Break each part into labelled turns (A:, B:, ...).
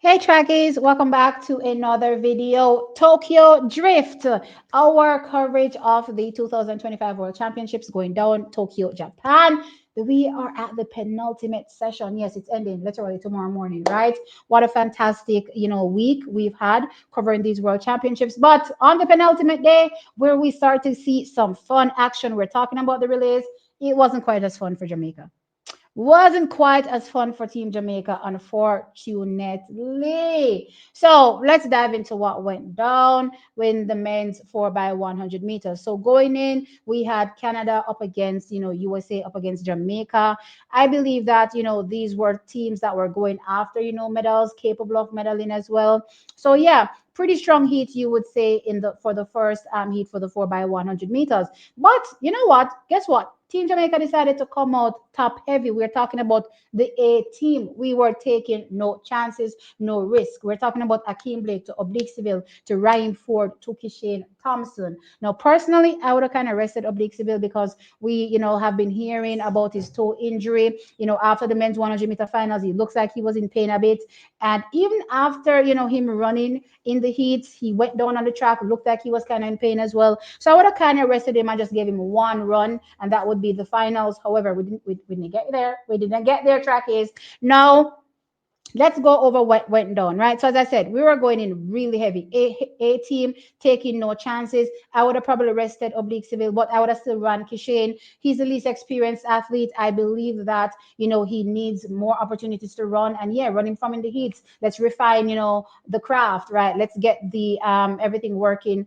A: Hey trackies, welcome back to another video. Tokyo Drift, our coverage of the 2025 World Championships going down Tokyo, Japan. We are at the penultimate session. Yes, it's ending literally tomorrow morning, right? What a fantastic, week we've had covering these World Championships. But on the penultimate day, where we start to see some fun action, we're talking about the relays. It wasn't quite as fun for Jamaica. Wasn't quite as fun for Team Jamaica, unfortunately. So let's dive into what went down when the men's 4x100 meters. So going in, we had Canada up against, USA up against Jamaica. I believe that, these were teams that were going after, medals, capable of medaling as well. So yeah, pretty strong heat, you would say, in the for the first heat for the 4x100 meters. But you know what? Guess what? Team Jamaica decided to come out top heavy. We're talking about the A team. We were taking no chances, no risk. We're talking about Akeem Blake to Oblique Seville to Ryan Ford to Kishane Thompson. Now, personally, I would have kind of rested Oblique Seville because we, have been hearing about his toe injury. After the men's 100-meter finals, he looks like he was in pain a bit. And even after, him running in the heats, he went down on the track, looked like he was kind of in pain as well. So I would have kind of rested him and just gave him one run, and that would be the finals. However, we didn't get there. We didn't get there, trackies. Now, let's go over what went down, right? So as I said, we were going in really heavy. A team taking no chances. I would have probably rested Oblique Seville, but I would have still run Kishane. He's the least experienced athlete. I believe that, he needs more opportunities to run. And yeah, running from in the heats. Let's refine, the craft, right? Let's get the everything working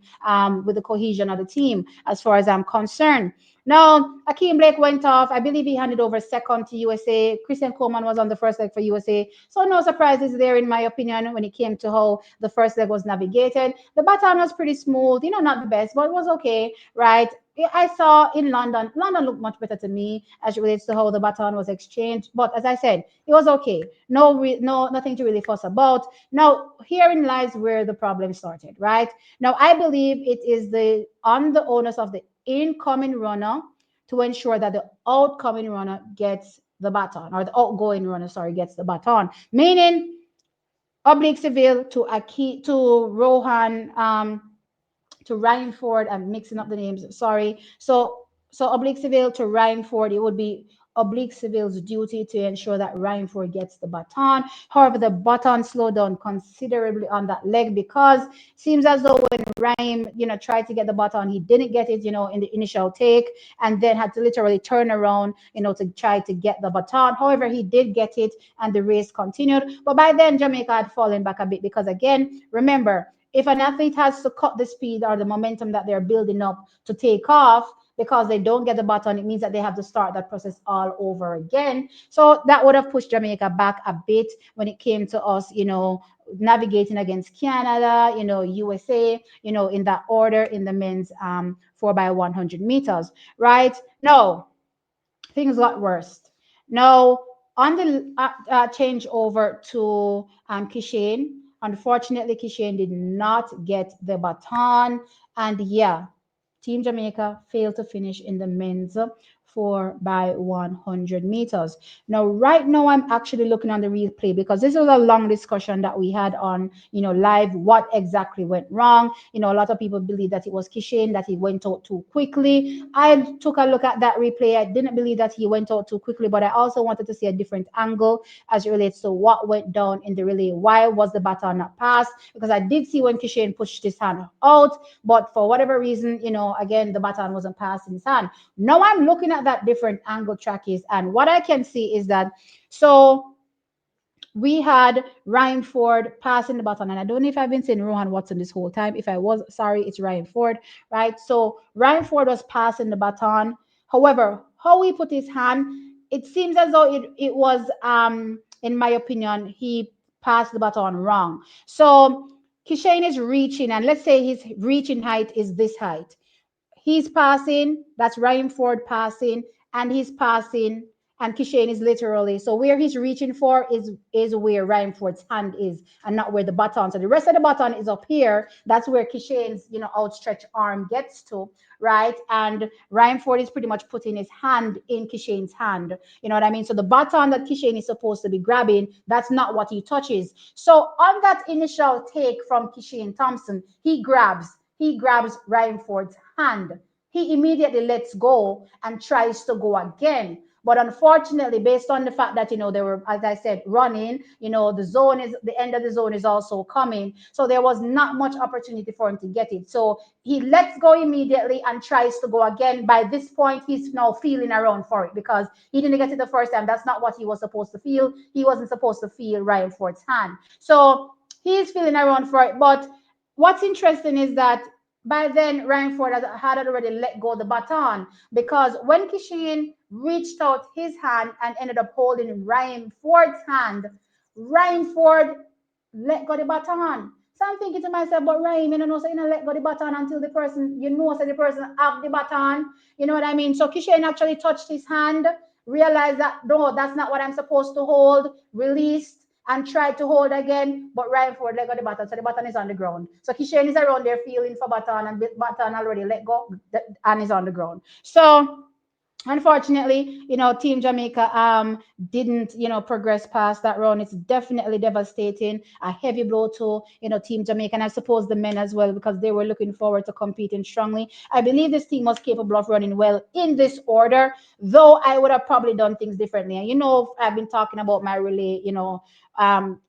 A: with the cohesion of the team as far as I'm concerned. Now, Akeem Blake went off. I believe he handed over second to USA. Christian Coleman was on the first leg for USA. So no surprises there, in my opinion, when it came to how the first leg was navigated. The baton was pretty smooth, not the best, but it was okay, right? I saw in London looked much better to me as it relates to how the baton was exchanged. But as I said, it was okay. Nothing to really fuss about. Now, herein lies where the problem started, right? Now, I believe it is on the onus of the incoming runner to ensure that the outgoing runner gets the baton, or the outgoing runner, sorry, gets the baton. Meaning, Oblique Seville to Rohan, to Ryan Ford. I'm mixing up the names. Sorry. So Oblique Seville to Ryan Ford. It would be Oblique Seville's duty to ensure that Ryan Ford gets the baton. However, the baton slowed down considerably on that leg because it seems as though when Ryan, tried to get the baton, he didn't get it, in the initial take, and then had to literally turn around, to try to get the baton. However, he did get it, and the race continued. But by then, Jamaica had fallen back a bit because, again, remember, if an athlete has to cut the speed or the momentum that they're building up to take off because they don't get the baton, it means that they have to start that process all over again. So that would have pushed Jamaica back a bit when it came to us, navigating against Canada, USA, in that order in the men's 4x100 meters, right? No, things got worse. Now, on the change over to Kishane, unfortunately, Kishane did not get the baton. And yeah, Team Jamaica failed to finish in the men's 4x100 meters. Now, right now, I'm actually looking on the replay because this was a long discussion that we had on, live, what exactly went wrong. A lot of people believe that it was Kishane, that he went out too quickly. I took a look at that replay. I didn't believe that he went out too quickly, but I also wanted to see a different angle as it relates to what went down in the relay. Why was the baton not passed? Because I did see when Kishane pushed his hand out, but for whatever reason, again, the baton wasn't passed in his hand. Now I'm looking at that different angle trackies, and what I can see is that we had Ryan Ford passing the baton, and I don't know if I've been saying Rohan Watson this whole time. If I was, sorry, it's Ryan Ford, right? So Ryan Ford was passing the baton. However, how he put his hand, it seems as though it was, in my opinion, he passed the baton wrong. So Kishane is reaching, and let's say his reaching height is this height. He's passing, that's Ryan Ford passing, and he's passing, and Kishane is literally, so where he's reaching for is where Ryanford's hand is, and not where the baton. So the rest of the baton is up here. That's where Kishane's outstretched arm gets to, right? And Ryanford is pretty much putting his hand in Kishane's hand. You know what I mean? So the baton that Kishane is supposed to be grabbing, that's not what he touches. So on that initial take from Kishane Thompson, he grabs Ryanford's hand. He immediately lets go and tries to go again. But unfortunately, based on the fact that they were, as I said, running, the end of the zone is also coming. So there was not much opportunity for him to get it. So he lets go immediately and tries to go again. By this point, he's now feeling around for it because he didn't get it the first time. That's not what he was supposed to feel. He wasn't supposed to feel Ryanford's hand. So he's feeling around for it. But what's interesting is that by then Ryanford had already let go the baton, because when Kishane reached out his hand and ended up holding Ryanford's hand, Ryanford let go the baton. So I'm thinking to myself, but Ryan, so let go the baton until the person, so the person have the baton. You know what I mean? So Kishane actually touched his hand, realized that no, that's not what I'm supposed to hold, released, and tried to hold again, but Ryanford let go the baton, so the baton is on the ground. So Kishane is around there feeling for baton, and baton already let go and is on the ground. So unfortunately, Team Jamaica didn't progress past that round. It's definitely devastating, a heavy blow to Team Jamaica, and I suppose the men as well, because they were looking forward to competing strongly. I believe this team was capable of running well in this order, though I would have probably done things differently. And I've been talking about my relay, um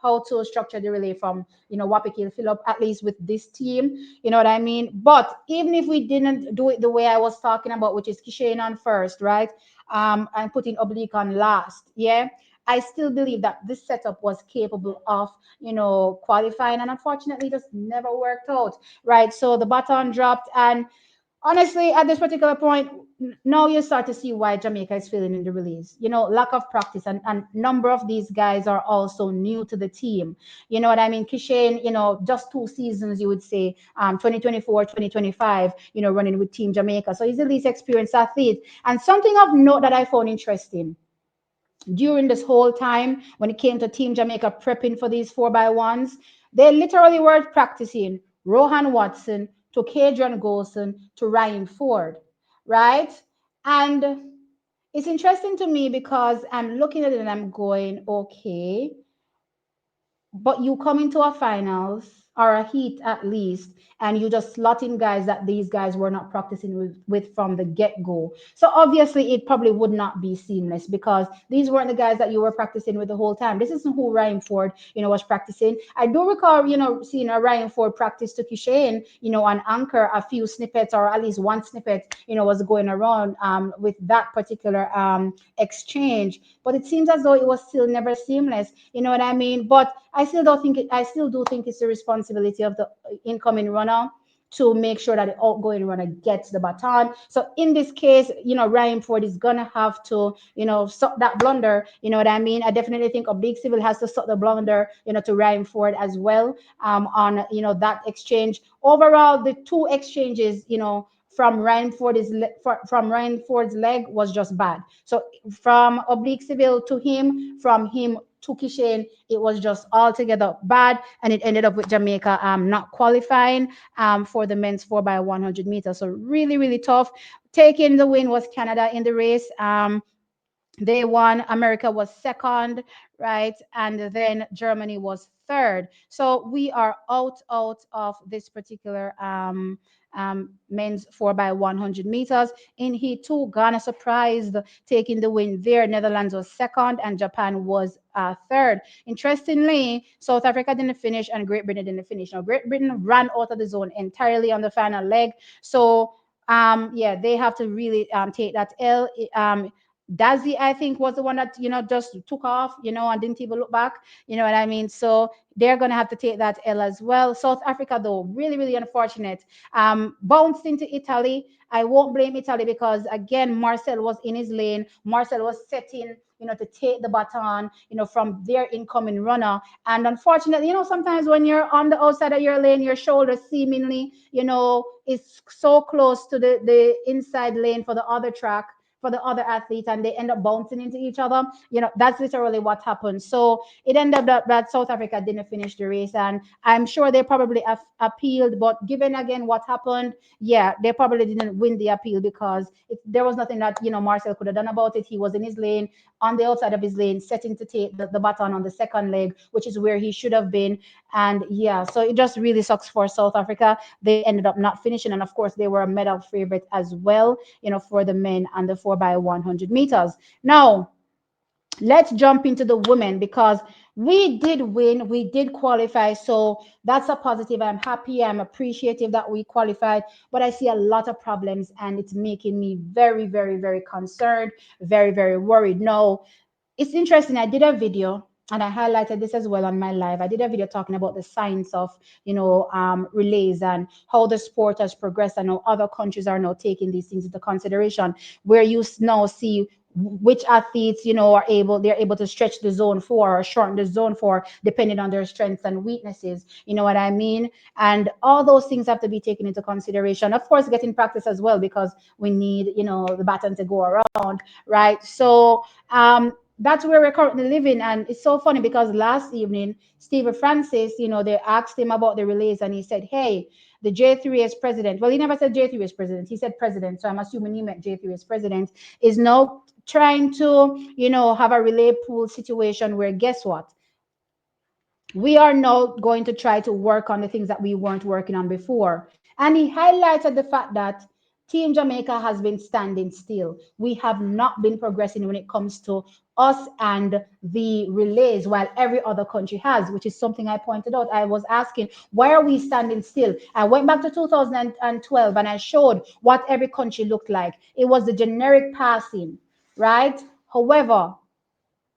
A: how to structure the relay from Wapikil fill up, at least with this team, you know what I mean? But even if we didn't do it the way I was talking about, which is Kishane on first, right? And putting Oblique on last, yeah, I still believe that this setup was capable of qualifying, and unfortunately just never worked out, right? So the baton dropped, and honestly, at this particular point, now you start to see why Jamaica is failing in the release. Lack of practice, and number of these guys are also new to the team. You know what I mean? Kishane, just 2 seasons, you would say, 2024, 2025, running with Team Jamaica. So he's the least experienced athlete. And something of note that I found interesting during this whole time when it came to Team Jamaica prepping for these 4x1s, they literally were practicing Rohan Watson to Kadrian Golson to Ryan Ford, right? And it's interesting to me because I'm looking at it and I'm going, okay, but you come into a finals or a heat at least, and you just slot in guys that these guys were not practicing with from the get-go. So obviously it probably would not be seamless because these weren't the guys that you were practicing with the whole time. This isn't who Ryan Ford, was practicing. I do recall, seeing a Ryan Ford practice to Kishane, on anchor, a few snippets or at least one snippet, was going around with that particular exchange. But it seems as though it was still never seamless. You know what I mean? But I still don't think I still do think it's the responsibility of the incoming runner to make sure that the outgoing runner gets the baton. So in this case, Ryan Ford is gonna have to, suck that blunder. You know what I mean? I definitely think Oblique Civil has to suck the blunder, to Ryan Ford as well. On that exchange. Overall, the two exchanges, from from Ryan Ford's leg was just bad. So from Oblique Civil to him, from him to Kishane, it was just altogether bad, and it ended up with Jamaica not qualifying for the men's 4x100 meters. So really, really tough. Taking the win was Canada in the race. They won. America was second, right? And then Germany was third. So we are out of this particular men's 4x100 meters. In Heat 2, Ghana surprised, taking the win there. Netherlands was second and Japan was third. Interestingly, South Africa didn't finish and Great Britain didn't finish. Now, Great Britain ran out of the zone entirely on the final leg. So, yeah, they have to really take that L. Dazzy, I think, was the one that just took off, and didn't even look back. You know what I mean? So they're gonna have to take that L as well. South Africa, though, really, really unfortunate. Bounced into Italy. I won't blame Italy because again, Marcel was in his lane. Marcel was setting, to take the baton, from their incoming runner. And unfortunately, sometimes when you're on the outside of your lane, your shoulder seemingly, is so close to the inside lane for the other track, for the other athletes and they end up bouncing into each other. That's literally what happened. So it ended up that South Africa didn't finish the race, and I'm sure they probably appealed. But given again what happened, yeah, they probably didn't win the appeal because there was nothing that Marcel could have done about it. He was in his lane, on the outside of his lane, setting to take the baton on the second leg, which is where he should have been. And yeah, so it just really sucks for South Africa. They ended up not finishing, and of course they were a medal favorite as well, for the men and the 4x100 meters. Now let's jump into the women, because we did win, we did qualify, so that's a positive. I'm happy, I'm appreciative that we qualified, but I see a lot of problems and it's making me very, very, very concerned, very, very worried. Now, it's interesting. I did a video and I highlighted this as well on my live. I did a video talking about the science of, relays and how the sport has progressed and how other countries are now taking these things into consideration, where you now see which athletes, they're able to stretch the zone for or shorten the zone for, depending on their strengths and weaknesses. You know what I mean? And all those things have to be taken into consideration. Of course, getting practice as well, because we need, the baton to go around, right? So, that's where we're currently living. And it's so funny because last evening, Steve Francis, they asked him about the relays and he said, hey, the J3 as president. Well, he never said J3 as president. He said president. So I'm assuming he meant J3 as president, is now trying to, have a relay pool situation where, guess what? We are now going to try to work on the things that we weren't working on before. And he highlighted the fact that Team Jamaica has been standing still. We have not been progressing when it comes to us and the relays, while every other country has, which is something I pointed out. I was asking, why are we standing still? I went back to 2012 and I showed what every country looked like. It was the generic passing, right? However,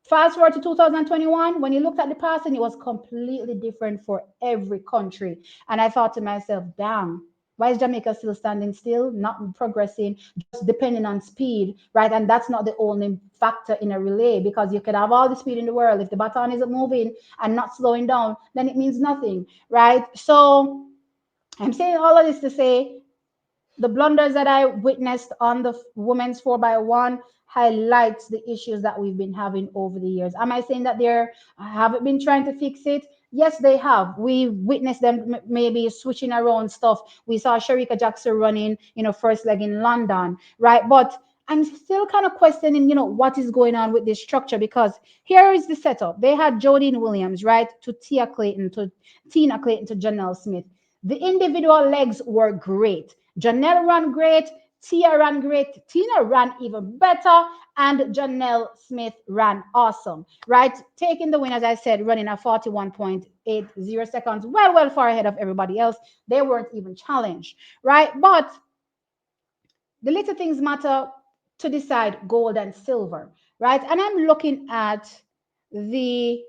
A: fast forward to 2021, when you looked at the passing, it was completely different for every country. And I thought to myself, damn, why is Jamaica still standing still, not progressing, just depending on speed, right? And that's not the only factor in a relay, because you could have all the speed in the world. If the baton isn't moving and not slowing down, then it means nothing, right? So I'm saying all of this to say the blunders that I witnessed on the women's 4x1 highlights the issues that we've been having over the years. Am I saying that they haven't been trying to fix it? Yes, they have. We witnessed them maybe switching around stuff. We saw Sharika Jackson running, first leg in London, right? But I'm still kind of questioning, what is going on with this structure, because here is the setup. They had Jodine Williams, right, to Tina Clayton, to Janelle Smith. The individual legs were great. Janelle ran great. Tia ran great. Tina ran even better. And Janelle Smith ran awesome, right? Taking the win, as I said, running at 41.80 seconds. Well far ahead of everybody else. They weren't even challenged, right? But the little things matter to decide gold and silver, right? And I'm looking at the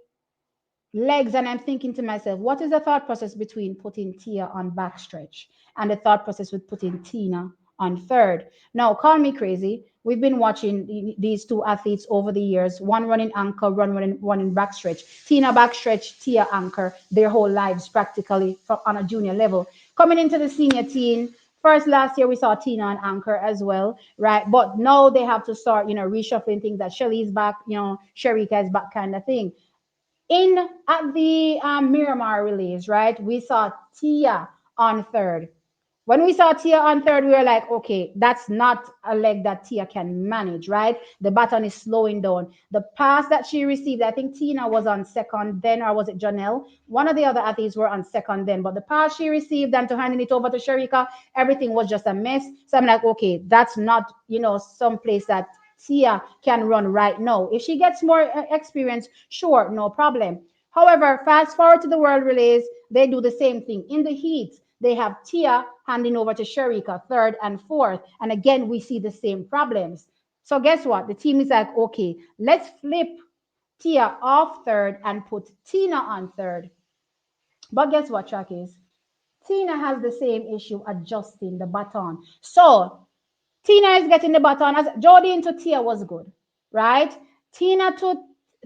A: legs and I'm thinking to myself, what is the thought process between putting Tia on backstretch and the thought process with putting Tina on third? Now, call me crazy. We've been watching these two athletes over the years, one running anchor, one running backstretch. Tina backstretch, Tia anchor, their whole lives practically on a junior level. Coming into the senior team, first last year we saw Tina on anchor as well, right? But now they have to start, reshuffling things that Shelly's back, Sharika is back kind of thing. In at the Miramar release, right? We saw Tia on third. When we saw Tia on third, we were like, okay, that's not a leg that Tia can manage, right? The baton is slowing down. The pass that she received, I think Tina was on second then, or was it Janelle? One of the other athletes were on second then, but the pass she received and to handing it over to Sharika, everything was just a mess. So I'm like, okay, that's not, some place that Tia can run right now. If she gets more experience, sure, no problem. However, fast forward to the world relays, they do the same thing. In the heat, they have Tia handing over to Sharika, third and fourth. And again, we see the same problems. So guess what? The team is like, okay, let's flip Tia off third and put Tina on third. But guess what, Chuck is? Tina has the same issue adjusting the baton. So Tina is getting the baton. As Jodine to Tia was good, right? Tina to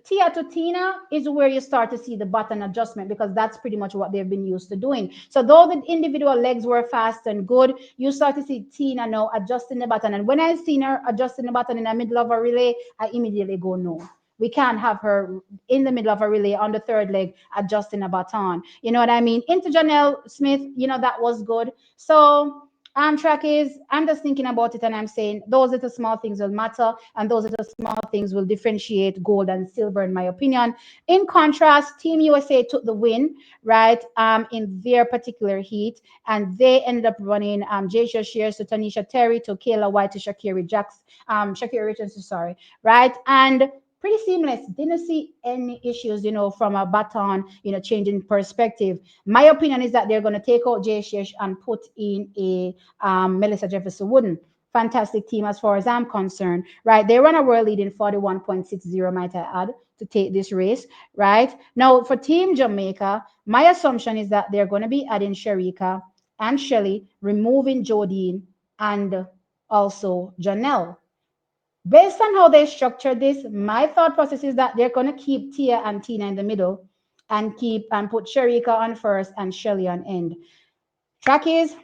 A: Tia to Tina is where you start to see the button adjustment because that's pretty much what they've been used to doing. So though the individual legs were fast and good, you start to see Tina now adjusting the button. And when I seen her adjusting the button in the middle of a relay, I immediately go no. We can't have her in the middle of a relay on the third leg adjusting a baton. You know what I mean? Into Janelle Smith, that was good. So track is, I'm just thinking about it and I'm saying those little small things will matter and those little small things will differentiate gold and silver, in my opinion. In contrast, Team USA took the win, right, in their particular heat, and they ended up running Jasia Shears to Tanisha Terry to Kayla White to Shakira Richardson, sorry, right? And pretty seamless. Didn't see any issues, from a baton, changing perspective. My opinion is that they're going to take out Jay Shesh and put in a Melissa Jefferson Wooden. Fantastic team as far as I'm concerned, right? They run a world lead in 41.60, might I add, to take this race, right? Now, for Team Jamaica, my assumption is that they're going to be adding Sharika and Shelly, removing Jodine and also Janelle. Based on how they structured this, my thought process is that they're going to keep Tia and Tina in the middle and keep and put Sharika on first and Shelly on end. Track is,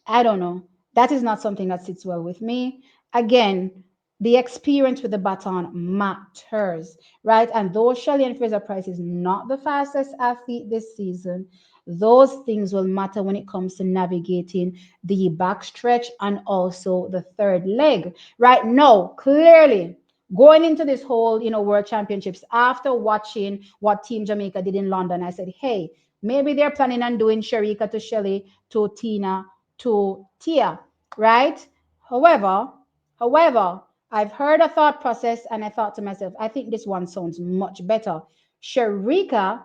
A: I don't know. That is not something that sits well with me. Again, the experience with the baton matters, right? And though Shelly and Fraser Price is not the fastest athlete this season, those things will matter when it comes to navigating the backstretch and also the third leg. Right now, clearly, going into this whole, World Championships, after watching what Team Jamaica did in London, I said, hey, maybe they're planning on doing Sharika to Shelly to Tina to Tia, right? However, however, I've heard a thought process and I thought to myself, I think this one sounds much better. Sharika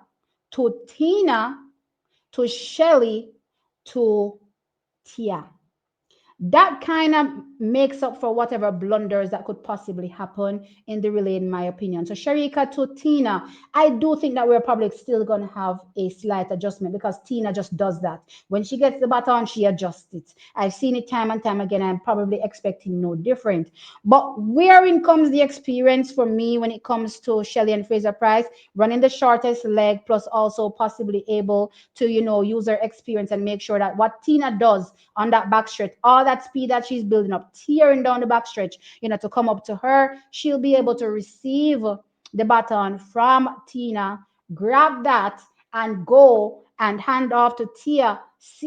A: to Tina to Shelly to Tia. That kind of makes up for whatever blunders that could possibly happen in the relay, in my opinion. So Sharika to Tina, I do think that we're probably still going to have a slight adjustment because Tina just does that. When she gets the baton, she adjusts it. I've seen it time and time again. I'm probably expecting no different. But wherein comes the experience for me when it comes to Shelly and Fraser Price, running the shortest leg, plus also possibly able to, use her experience and make sure that what Tina does on that backstretch, all that speed that she's building up, tearing down the backstretch, to come up to her, she'll be able to receive the baton from Tina, grab that, and go and hand off to Tia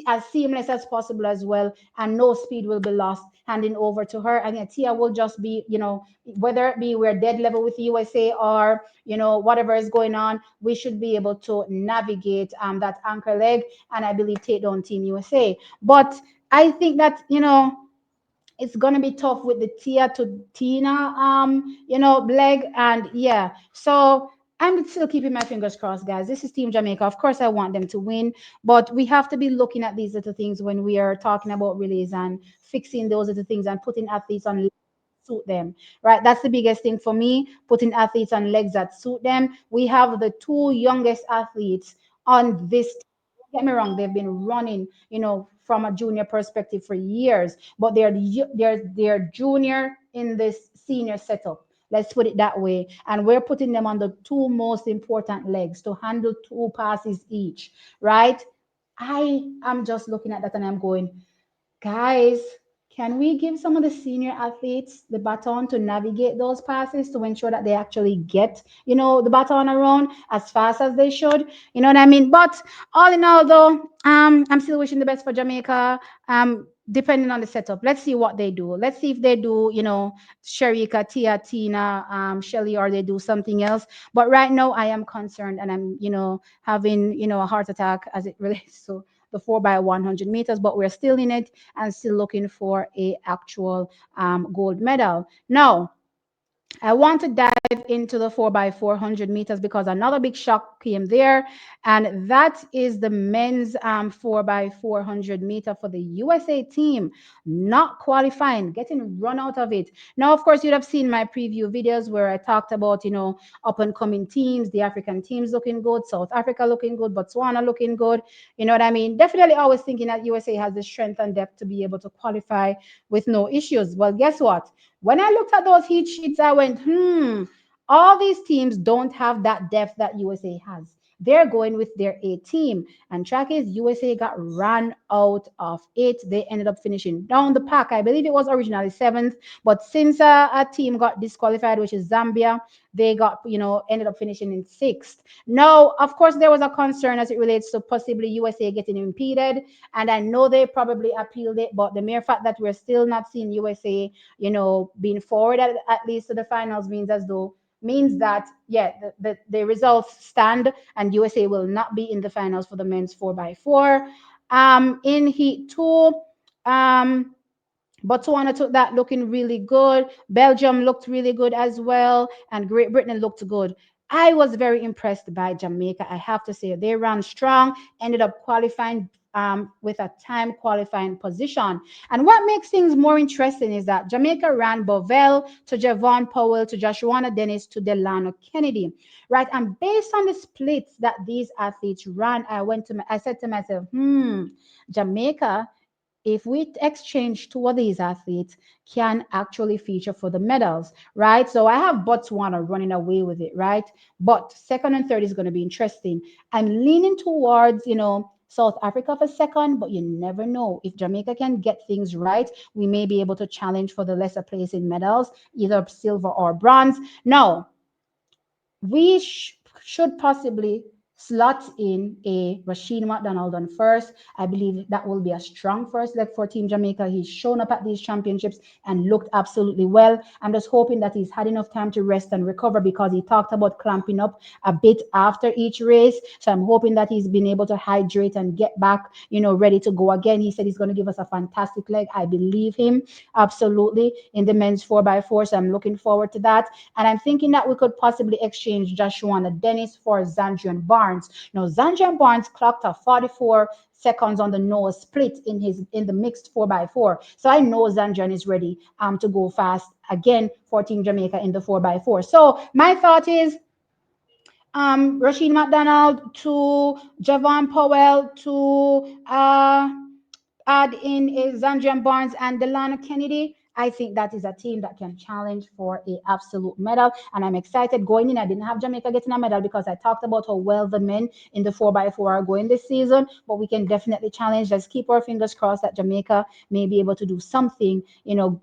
A: as seamless as possible as well, and no speed will be lost handing over to her. And then Tia will just be, whether it be we're dead level with the USA or whatever is going on, we should be able to navigate that anchor leg and I believe take down Team USA. But I think that it's gonna be tough with the Tia to Tina leg, and yeah. So I'm still keeping my fingers crossed, guys. This is Team Jamaica. Of course, I want them to win, but we have to be looking at these little things when we are talking about relays and fixing those little things and putting athletes on suit them, right? That's the biggest thing for me, putting athletes on legs that suit them. We have the two youngest athletes on this. Don't get me wrong, they've been running, from a junior perspective for years, but they're junior in this senior setup. Let's put it that way. And we're putting them on the two most important legs to handle two passes each, right? I am just looking at that and I'm going, guys, can we give some of the senior athletes the baton to navigate those passes to ensure that they actually get, the baton around as fast as they should? You know what I mean? But all in all, though, I'm still wishing the best for Jamaica. Depending on the setup, let's see what they do. Let's see if they do, Sharika, Tia, Tina, Shelly, or they do something else. But right now, I am concerned, and I'm, having, a heart attack as it relates to the 4x100 meters, but we're still in it and still looking for a actual gold medal. Now, I want to dive into the 4x400 meters because another big shock came there, and that is the men's 4x400 meter for the USA team not qualifying, getting run out of it. Now, of course, you'd have seen my preview videos where I talked about, up and coming teams, the African teams looking good, South Africa looking good, Botswana looking good. You know what I mean? Definitely always thinking that USA has the strength and depth to be able to qualify with no issues. Well, guess what? When I looked at those heat sheets, I went, All these teams don't have that depth that USA has. They're going with their A team. And track is USA got run out of it. They ended up finishing down the pack. I believe it was originally seventh, but since a team got disqualified, which is Zambia, they got, ended up finishing in sixth. Now, of course, there was a concern as it relates to possibly USA getting impeded. And I know they probably appealed it, but the mere fact that we're still not seeing USA, being forward at least to the finals means that the results stand and USA will not be in the finals for the men's 4x4. In heat two, um, Botswana took that looking really good. Belgium looked really good as well, and Great Britain looked good. I was very impressed by Jamaica. I have to say they ran strong, ended up qualifying with a time qualifying position. And what makes things more interesting is that Jamaica ran Bovell to Javon Powell to Joshua Dennis to Delano Kennedy, right? And based on the splits that these athletes ran, I said to myself, Jamaica, if we exchange two of these athletes, can actually feature for the medals, right? So I have Botswana running away with it, right? But second and third is going to be interesting. I'm leaning towards, South Africa for second, but you never know. If Jamaica can get things right, we may be able to challenge for the lesser place in medals, either silver or bronze. Now, we should possibly slot in a Rashid McDonald on first. I believe that will be a strong first leg for Team Jamaica. He's shown up at these championships and looked absolutely well. I'm just hoping that he's had enough time to rest and recover because he talked about clamping up a bit after each race. So I'm hoping that he's been able to hydrate and get back, ready to go again. He said he's going to give us a fantastic leg. I believe him absolutely in the men's 4x4. So I'm looking forward to that. And I'm thinking that we could possibly exchange Joshua Dennis for Zandrian Barnes. Now, Zandrian Barnes clocked a 44 seconds on the nose split in the mixed 4x4. So I know Zandrian is ready to go fast again for Team Jamaica in the 4x4. So my thought is Rashid McDonald to Javon Powell to add in Zandrian Barnes and Delano Kennedy. I think that is a team that can challenge for a absolute medal. And I'm excited going in. I didn't have Jamaica getting a medal because I talked about how well the men in the 4x4 are going this season. But we can definitely challenge. Let's keep our fingers crossed that Jamaica may be able to do something,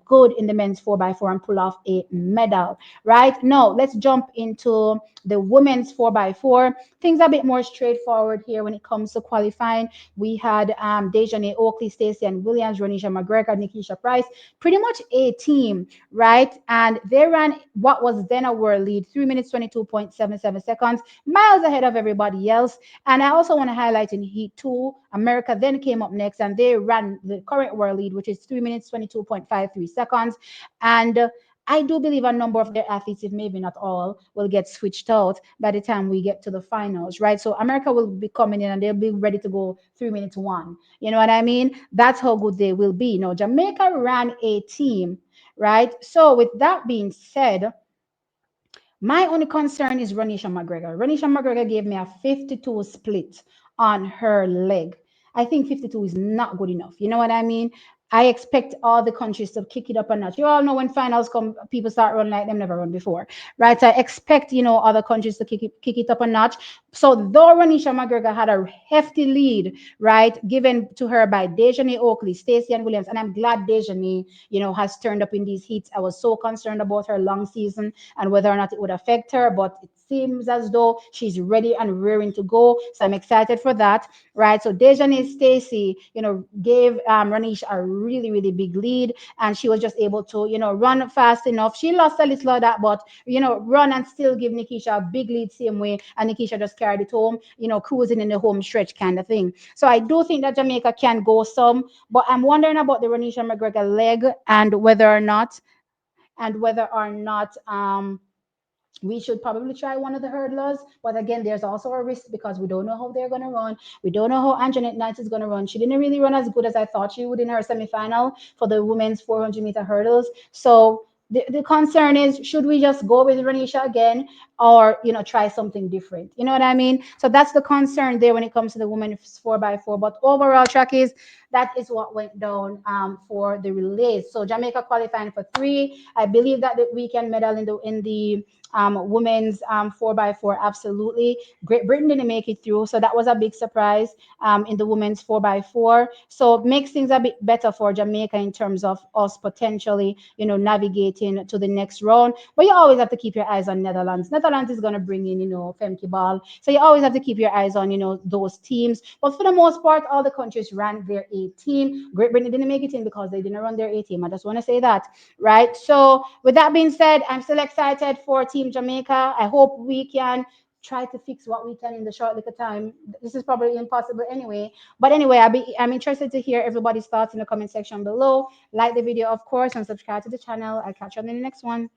A: good in the men's 4x4 and pull off a medal. Right? Now, let's jump into the women's 4x4. Things are a bit more straightforward here when it comes to qualifying. We had Dejanay Oakley, Stacey and Williams, Ronisha McGregor, Nikisha Price, pretty much a team, right? And they ran what was then a world lead, 3 minutes, 22.77 seconds, miles ahead of everybody else. And I also want to highlight in Heat 2, America then came up next and they ran the current world lead, which is 3 minutes, 22.53 seconds. And I do believe a number of their athletes, if maybe not all, will get switched out by the time we get to the finals, right? So America will be coming in and they'll be ready to go 3 minutes one. You know what I mean? That's how good they will be. Now, Jamaica ran a team, right? So with that being said, my only concern is Ronisha McGregor. Ronisha McGregor gave me a 52 split on her leg. I think 52 is not good enough. You know what I mean? I expect all the countries to kick it up a notch. You all know when finals come, people start running like them never run before, right? So I expect, other countries to kick it up a notch. So though Ronisha McGregor had a hefty lead, right, given to her by Dejanay Oakley, Stacey and Williams, and I'm glad Dejanay, has turned up in these heats. I was so concerned about her long season and whether or not it would affect her, but it seems as though she's ready and rearing to go. So I'm excited for that, right? So Dejanay Stacey, gave Ranish a really, really big lead, and she was just able to, run fast enough. She lost a little of that, but run and still give Nikisha a big lead same way, and Nikisha just carried it home, cruising in the home stretch kind of thing. So I do think that Jamaica can go some, but I'm wondering about the Ronisha McGregor leg and whether or not we should probably try one of the hurdlers. But again, there's also a risk because we don't know how they're going to run. We don't know how Anjanette Knight is going to run. She didn't really run as good as I thought she would in her semifinal for the women's 400-meter hurdles. So the concern is, should we just go with Ranisha again? or try something different. You know what I mean? So that's the concern there when it comes to the women's 4x4. But overall, track is that is what went down for the relays. So Jamaica qualifying for three. I believe that the weekend medal in the women's 4x4, absolutely. Great Britain didn't make it through, so that was a big surprise in the women's 4x4. So it makes things a bit better for Jamaica in terms of us potentially, navigating to the next round. But you always have to keep your eyes on Netherlands. Netherlands is going to bring in, Femke Ball. So you always have to keep your eyes on, those teams. But for the most part, all the countries ran their A team. Great Britain didn't make it in because they didn't run their A team. I just want to say that, right? So with that being said, I'm still excited for Team Jamaica. I hope we can try to fix what we can in the short little time. This is probably impossible anyway. But anyway, I'm interested to hear everybody's thoughts in the comment section below. Like the video, of course, and subscribe to the channel. I'll catch you on the next one.